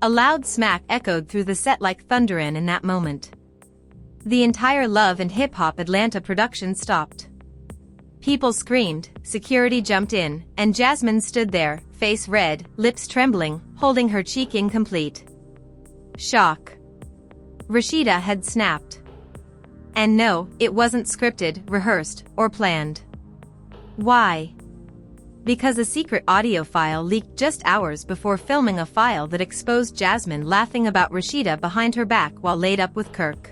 A loud smack echoed through the set like thunder in that moment. The entire Love and Hip Hop Atlanta production stopped. People screamed, security jumped in, and Jasmine stood there, face red, lips trembling, holding her cheek incomplete. Shock. Rasheeda had snapped. And no, it wasn't scripted, rehearsed, or planned. Why? Because a secret audio file leaked just hours before filming a file that exposed Jasmine laughing about Rasheeda behind her back while laid up with Kirk.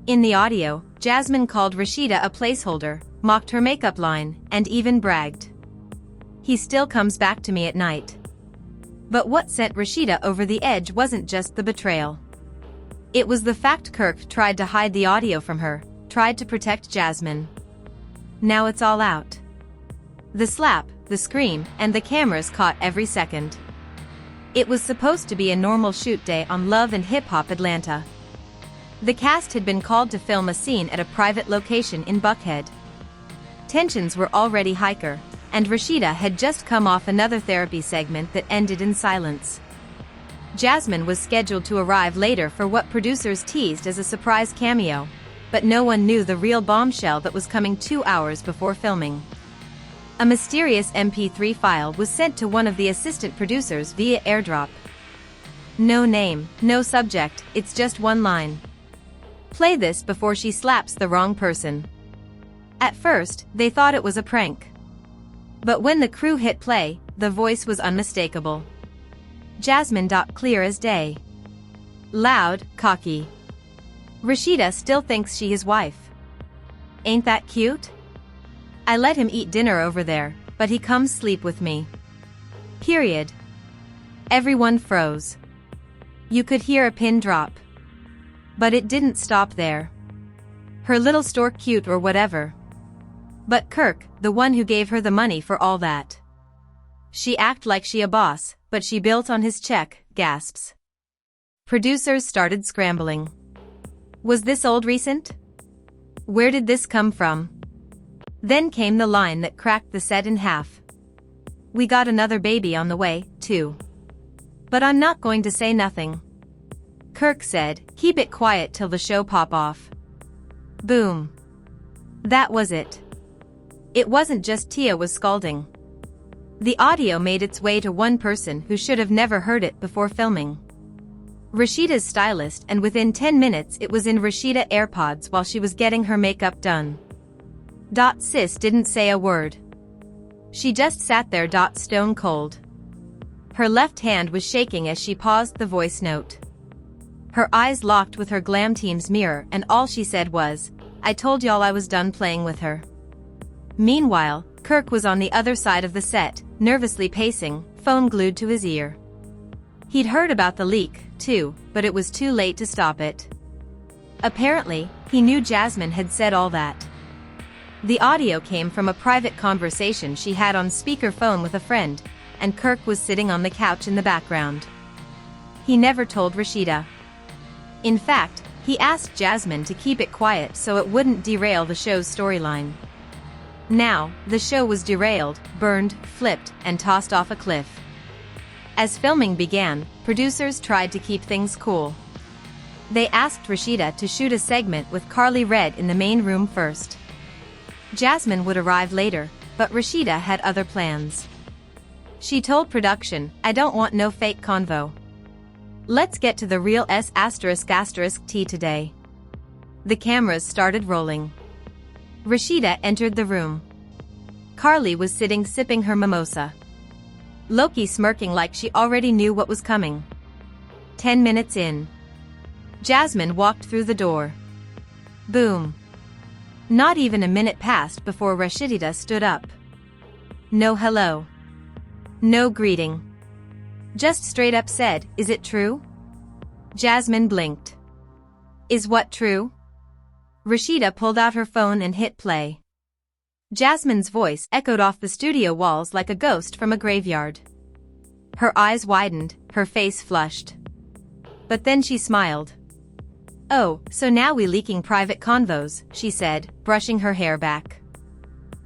In the audio, Jasmine called Rasheeda a placeholder, mocked her makeup line, and even bragged. He still comes back to me at night. But what sent Rasheeda over the edge wasn't just the betrayal. It was the fact Kirk tried to hide the audio from her, tried to protect Jasmine. Now it's all out. The slap, the scream, and the cameras caught every second. It was supposed to be a normal shoot day on Love and Hip Hop Atlanta. The cast had been called to film a scene at a private location in Buckhead. Tensions were already hiker, and Rasheeda had just come off another therapy segment that ended in silence. Jasmine was scheduled to arrive later for what producers teased as a surprise cameo, but no one knew the real bombshell that was coming 2 hours before filming. A mysterious MP3 file was sent to one of the assistant producers via airdrop. No name, no subject, it's just one line. Play this before she slaps the wrong person. At first, they thought it was a prank. But when the crew hit play, the voice was unmistakable. Jasmine. Clear as day. Loud, cocky. Rasheeda still thinks she his wife. Ain't that cute? I let him eat dinner over there, but he comes sleep with me. Period. Everyone froze. You could hear a pin drop. But it didn't stop there. Her little store cute or whatever. But Kirk, the one who gave her the money for all that. She act like she a boss, but she built on his check, gasps. Producers started scrambling. Was this old recent? Where did this come from? Then came the line that cracked the set in half. We got another baby on the way, too. But I'm not going to say nothing. Kirk said, keep it quiet till the show pop off. Boom. That was it. It wasn't just Tia was scalding. The audio made its way to one person who should have never heard it before filming. Rasheeda's stylist, and within 10 minutes it was in Rasheeda AirPods while she was getting her makeup done. Sis didn't say a word. She just sat there. Stone cold. Her left hand was shaking as she paused the voice note. Her eyes locked with her glam team's mirror, and all she said was, I told y'all I was done playing with her. Meanwhile, Kirk was on the other side of the set, nervously pacing, phone glued to his ear. He'd heard about the leak, too, but it was too late to stop it. Apparently, he knew Jasmine had said all that. The audio came from a private conversation she had on speakerphone with a friend, and Kirk was sitting on the couch in the background. He never told Rasheeda. In fact, he asked Jasmine to keep it quiet so it wouldn't derail the show's storyline. Now, the show was derailed, burned, flipped, and tossed off a cliff. As filming began, producers tried to keep things cool. They asked Rasheeda to shoot a segment with Carly Red in the main room first. Jasmine would arrive later, but Rasheeda had other plans. She told production, I don't want no fake convo. Let's get to the real ***T today. The cameras started rolling. Rasheeda entered the room. Carly was sitting sipping her mimosa. Loki smirking like she already knew what was coming. 10 minutes in. Jasmine walked through the door. Boom. Not even a minute passed before Rasheeda stood up. No hello. No greeting. Just straight up said, is it true? Jasmine blinked. Is what true? Rasheeda pulled out her phone and hit play. Jasmine's voice echoed off the studio walls like a ghost from a graveyard. Her eyes widened, her face flushed. But then she smiled. Oh, so now we leaking private convos, she said, brushing her hair back.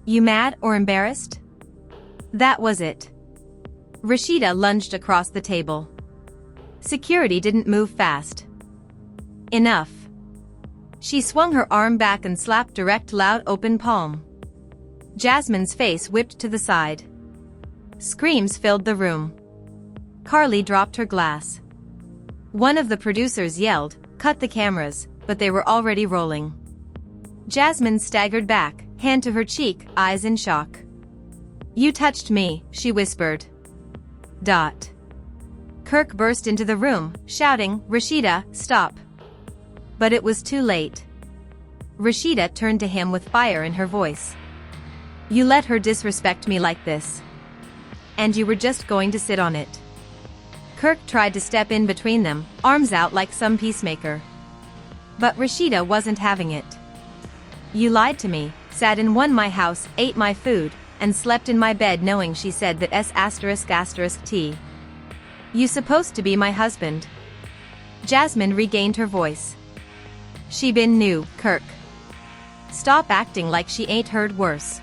You mad or embarrassed? That was it. Rasheeda lunged across the table. Security didn't move fast enough. She swung her arm back and slapped direct loud open palm. Jasmine's face whipped to the side. Screams filled the room. Carly dropped her glass. One of the producers yelled, "Cut the cameras," but they were already rolling. Jasmine staggered back, hand to her cheek, eyes in shock. "You touched me," she whispered. Kirk burst into the room, shouting, "Rasheeda, stop." But it was too late. Rasheeda turned to him with fire in her voice. "You let her disrespect me like this. And you were just going to sit on it." Kirk tried to step in between them, arms out like some peacemaker. But Rasheeda wasn't having it. "You lied to me, sat in my house, ate my food, and slept in my bed knowing she said that S***T. You supposed to be my husband." Jasmine regained her voice. "She been new, Kirk. Stop acting like she ain't heard worse.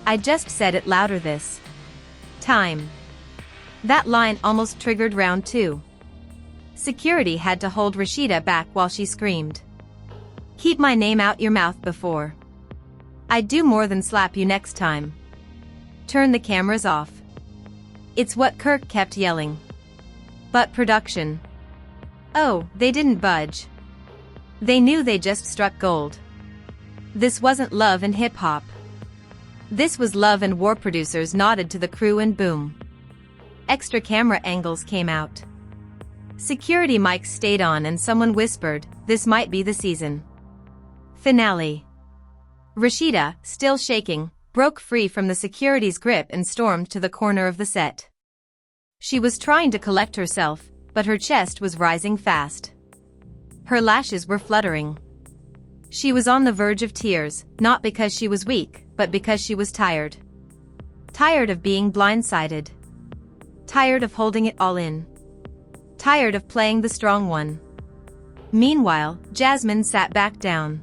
I just said it louder this time." That line almost triggered round 2. Security had to hold Rasheeda back while she screamed. "Keep my name out your mouth before I'd do more than slap you next time. Turn the cameras off." It's what Kirk kept yelling. But production. Oh, they didn't budge. They knew they just struck gold. This wasn't love and hip-hop. This was love and war. Producers nodded to the crew and boom. Extra camera angles came out. Security mics stayed on and someone whispered, "This might be the season finale." Rasheeda, still shaking, broke free from the security's grip and stormed to the corner of the set. She was trying to collect herself, but her chest was rising fast. Her lashes were fluttering. She was on the verge of tears, not because she was weak, but because she was tired. Tired of being blindsided. Tired of holding it all in. Tired of playing the strong one. Meanwhile, Jasmine sat back down.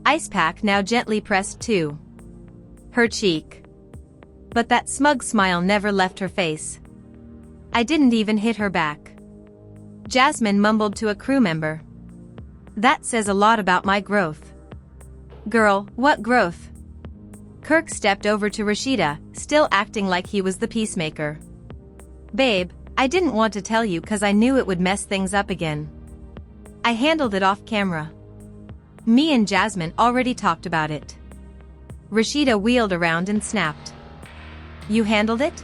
Ice pack now gently pressed to her cheek. But that smug smile never left her face. "I didn't even hit her back." Jasmine mumbled to a crew member. "That says a lot about my growth." "Girl, what growth?" Kirk stepped over to Rasheeda, still acting like he was the peacemaker. "Babe, I didn't want to tell you 'cause I knew it would mess things up again. I handled it off camera. Me and Jasmine already talked about it." Rasheeda wheeled around and snapped. "You handled it?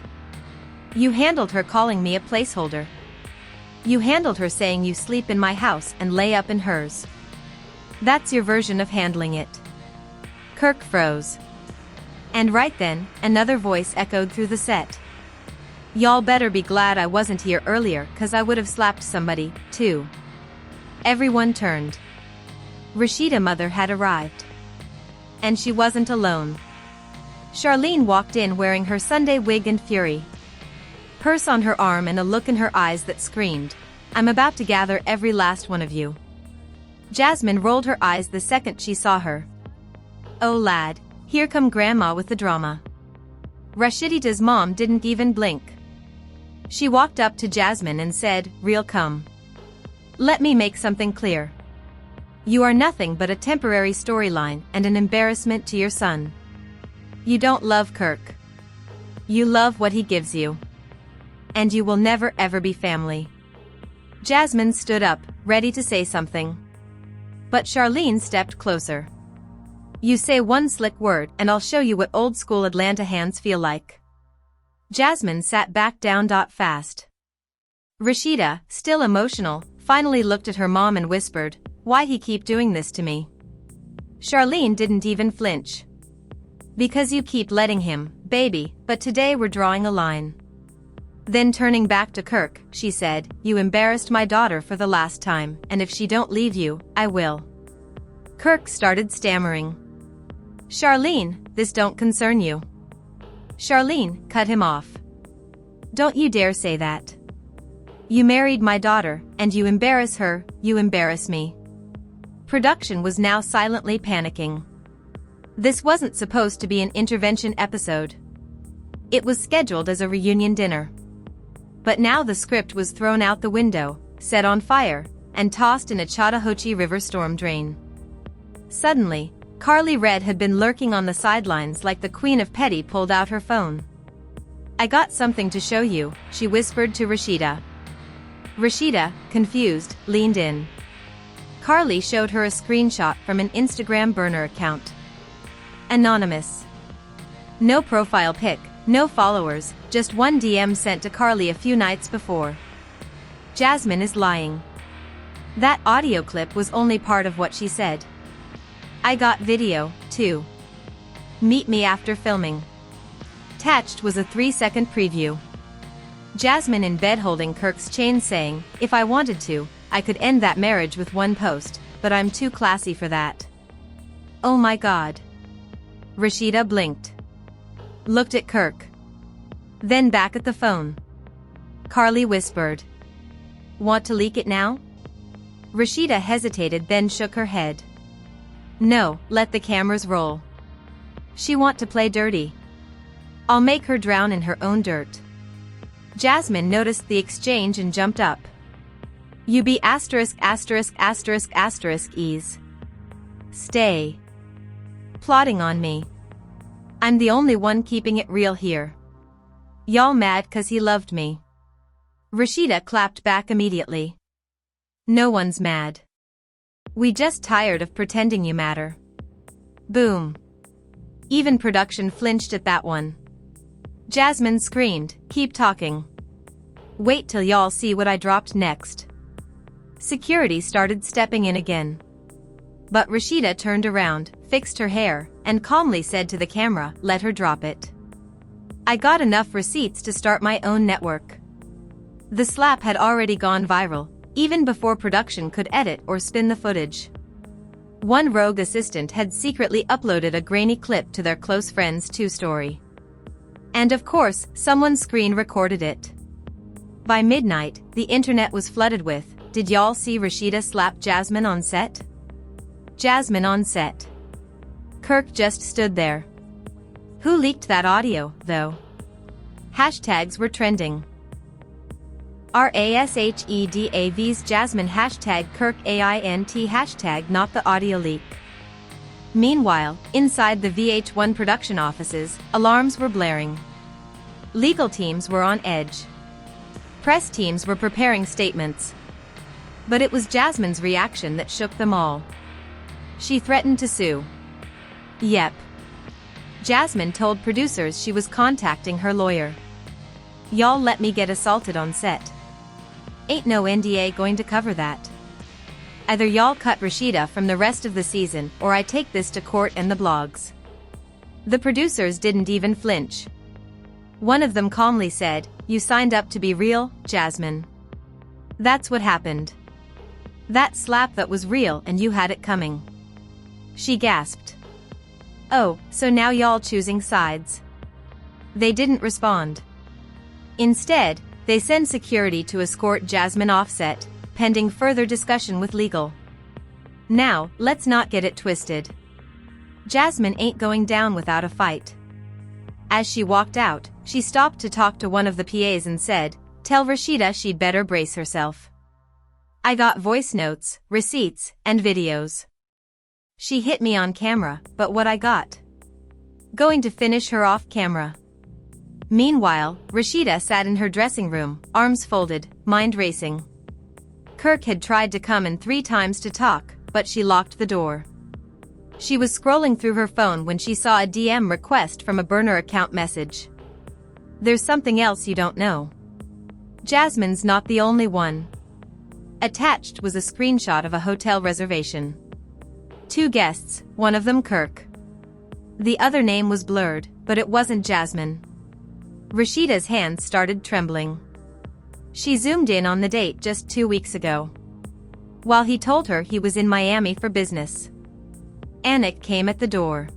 You handled her calling me a placeholder. You handled her saying you sleep in my house and lay up in hers. That's your version of handling it." Kirk froze. And right then, another voice echoed through the set. "Y'all better be glad I wasn't here earlier 'cause I would have slapped somebody, too." Everyone turned. Rasheeda's mother had arrived. And she wasn't alone. Charlene walked in wearing her Sunday wig and fury. Purse on her arm and a look in her eyes that screamed, "I'm about to gather every last one of you." Jasmine rolled her eyes the second she saw her. "Oh lad, here come Grandma with the drama." Rasheeda's mom didn't even blink. She walked up to Jasmine and said, "Real come. Let me make something clear. You are nothing but a temporary storyline and an embarrassment to your son. You don't love Kirk. You love what he gives you. And you will never ever be family." Jasmine stood up, ready to say something. But Charlene stepped closer. "You say one slick word and I'll show you what old school Atlanta hands feel like." Jasmine sat back down. Fast. Rasheeda, still emotional, finally looked at her mom and whispered, "Why he keep doing this to me?" Charlene didn't even flinch. "Because you keep letting him, baby, but today we're drawing a line." Then turning back to Kirk, she said, "You embarrassed my daughter for the last time, and if she don't leave you, I will." Kirk started stammering. "Charlene, this don't concern you." Charlene cut him off. "Don't you dare say that. You married my daughter, and you embarrass her, you embarrass me." Production was now silently panicking. This wasn't supposed to be an intervention episode. It was scheduled as a reunion dinner. But now the script was thrown out the window, set on fire, and tossed in a Chattahoochee River storm drain. Suddenly, Carly Red had been lurking on the sidelines like the Queen of Petty pulled out her phone. "I got something to show you," she whispered to Rasheeda. Rasheeda, confused, leaned in. Carly showed her a screenshot from an Instagram burner account. Anonymous. No profile pic, no followers, just one DM sent to Carly a few nights before. Jasmine is lying. That audio clip was only part of what she said. "I got video, too. Meet me after filming." Attached was a 3-second preview. Jasmine in bed holding Kirk's chain saying, "If I wanted to, I could end that marriage with one post, but I'm too classy for that." Oh my god. Rasheeda blinked. Looked at Kirk. Then back at the phone. Carly whispered, "Want to leak it now?" Rasheeda hesitated, then shook her head. "No, let the cameras roll. She want to play dirty. I'll make her drown in her own dirt." Jasmine noticed the exchange and jumped up. "You be asterisk asterisk asterisk asterisk ease. Stay. Plotting on me. I'm the only one keeping it real here. Y'all mad 'cause he loved me." Rasheeda clapped back immediately. "No one's mad. We just tired of pretending you matter." Boom. Even production flinched at that one. Jasmine screamed, "Keep talking. Wait till y'all see what I dropped next." Security started stepping in again. But Rasheeda turned around, fixed her hair, and calmly said to the camera, "Let her drop it. I got enough receipts to start my own network." The slap had already gone viral, even before production could edit or spin the footage. One rogue assistant had secretly uploaded a grainy clip to their close friends' 2 story. And of course, someone screen recorded it. By midnight, the internet was flooded with, "Did y'all see Rasheeda slap Jasmine on set?" Jasmine on set. Kirk just stood there. Who leaked that audio, though? Hashtags were trending. RASHEDAV's Jasmine hashtag Kirk AINT hashtag not the audio leak. Meanwhile, inside the VH1 production offices, alarms were blaring. Legal teams were on edge. Press teams were preparing statements. But it was Jasmine's reaction that shook them all. She threatened to sue. Yep. Jasmine told producers she was contacting her lawyer. "Y'all let me get assaulted on set. Ain't no NDA going to cover that. Either y'all cut Rasheeda from the rest of the season or I take this to court and the blogs." The producers didn't even flinch. One of them calmly said, "You signed up to be real, Jasmine. That's what happened. That slap that was real and you had it coming." She gasped. "Oh, so now y'all choosing sides?" They didn't respond. Instead, they send security to escort Jasmine offset, pending further discussion with legal. Now, let's not get it twisted. Jasmine ain't going down without a fight. As she walked out, she stopped to talk to one of the PAs and said, "Tell Rasheeda she'd better brace herself. I got voice notes, receipts, and videos. She hit me on camera, but what I got? Going to finish her off camera." Meanwhile, Rasheeda sat in her dressing room, arms folded, mind racing. Kirk had tried to come in 3 times to talk, but she locked the door. She was scrolling through her phone when she saw a DM request from a burner account message. "There's something else you don't know. Jasmine's not the only one." Attached was a screenshot of a hotel reservation. 2 guests, one of them Kirk. The other name was blurred, but it wasn't Jasmine. Rasheeda's hands started trembling. She zoomed in on the date just 2 weeks ago. While he told her he was in Miami for business. Anik came at the door.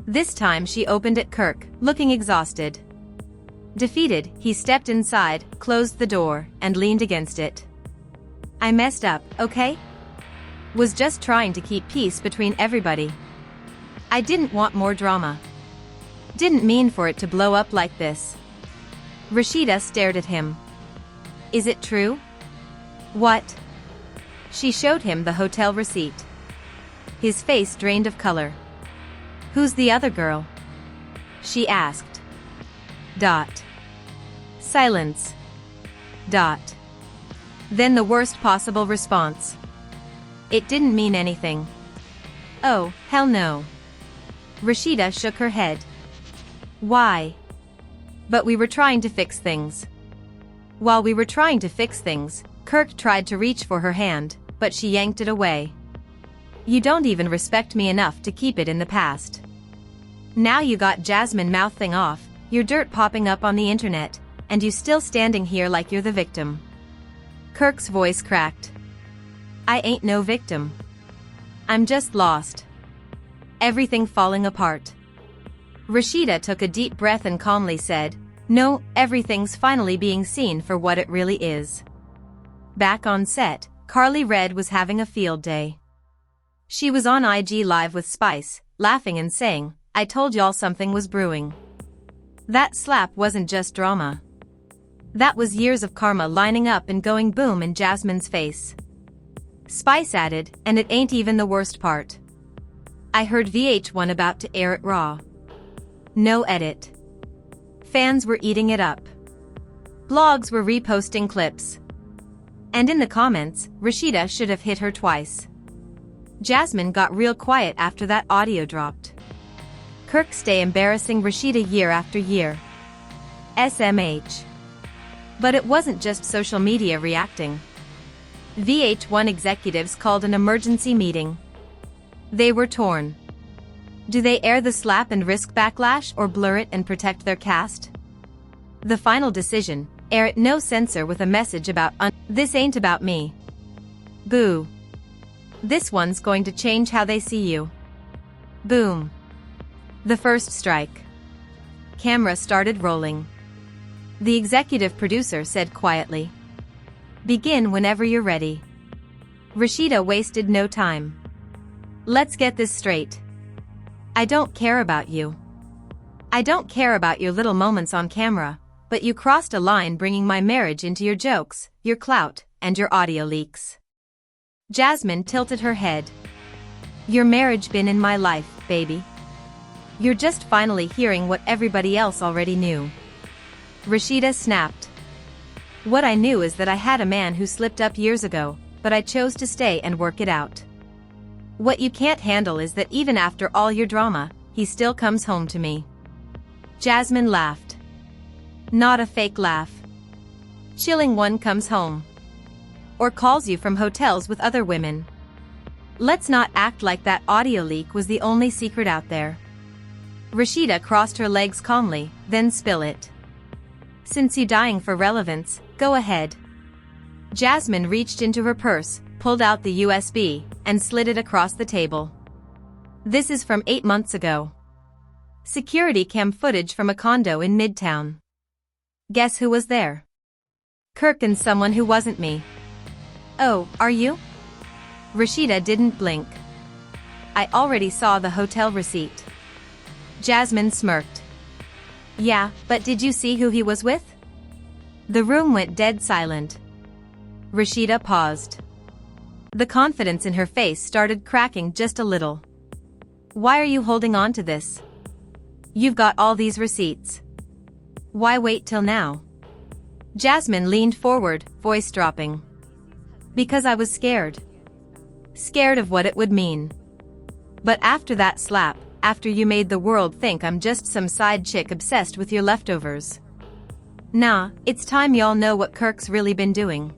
This time she opened at Kirk, looking exhausted. Defeated, he stepped inside, closed the door, and leaned against it. "I messed up, okay? Was just trying to keep peace between everybody. I didn't want more drama. Didn't mean for it to blow up like this." Rasheeda stared at him. Is it true? What? She showed him the hotel receipt. His face drained of color. Who's the other girl? She asked. Silence. Then the worst possible response. It didn't mean anything. Oh, hell no. Rasheeda shook her head. Why? But we were trying to fix things. While we were trying to fix things, Kirk tried to reach for her hand, but she yanked it away. You don't even respect me enough to keep it in the past. Now you got Jasmine mouthing off, your dirt popping up on the internet, and you still standing here like you're the victim. Kirk's voice cracked. I ain't no victim. I'm just lost. Everything falling apart. Rasheeda took a deep breath and calmly said, no, everything's finally being seen for what it really is. Back on set, Carly Red was having a field day. She was on IG Live with Spice, laughing and saying, I told y'all something was brewing. That slap wasn't just drama. That was years of karma lining up and going boom in Jasmine's face. Spice added, and it ain't even the worst part. I heard VH1 about to air it raw. No edit. Fans were eating it up. Blogs were reposting clips. And in the comments, Rasheeda should have hit her twice. Jasmine got real quiet after that audio dropped. Kirk stay embarrassing Rasheeda year after year. SMH. But it wasn't just social media reacting. VH1 executives called an emergency meeting. They were torn. Do they air the slap and risk backlash or blur it and protect their cast? The final decision, air it no censor with a message about this ain't about me. Boo. This one's going to change how they see you. Boom. The first strike. Camera started rolling. The executive producer said quietly. Begin whenever you're ready. Rasheeda wasted no time. Let's get this straight. I don't care about you. I don't care about your little moments on camera, but you crossed a line bringing my marriage into your jokes, your clout, and your audio leaks. Jasmine tilted her head. Your marriage been in my life, baby. You're just finally hearing what everybody else already knew. Rasheeda snapped. What I knew is that I had a man who slipped up years ago, but I chose to stay and work it out. What you can't handle is that even after all your drama, he still comes home to me. Jasmine laughed. Not a fake laugh. Chilling one comes home. Or calls you from hotels with other women. Let's not act like that audio leak was the only secret out there. Rasheeda crossed her legs calmly, then spill it. Since you dying for relevance, go ahead. Jasmine reached into her purse, pulled out the USB, and slid it across the table. This is from 8 months ago. Security cam footage from a condo in Midtown. Guess who was there? Kirk and someone who wasn't me. Oh, are you? Rasheeda didn't blink. I already saw the hotel receipt. Jasmine smirked. Yeah, but did you see who he was with? The room went dead silent. Rasheeda paused. The confidence in her face started cracking just a little. Why are you holding on to this? You've got all these receipts. Why wait till now? Jasmine leaned forward, voice dropping. Because I was scared. Scared of what it would mean. But after that slap, after you made the world think I'm just some side chick obsessed with your leftovers. Nah, it's time y'all know what Kirk's really been doing.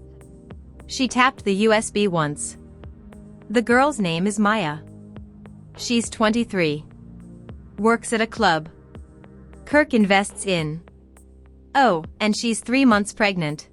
She tapped the USB once. The girl's name is Maya. She's 23. Works at a club. Kirk invests in. Oh, and she's 3 months pregnant.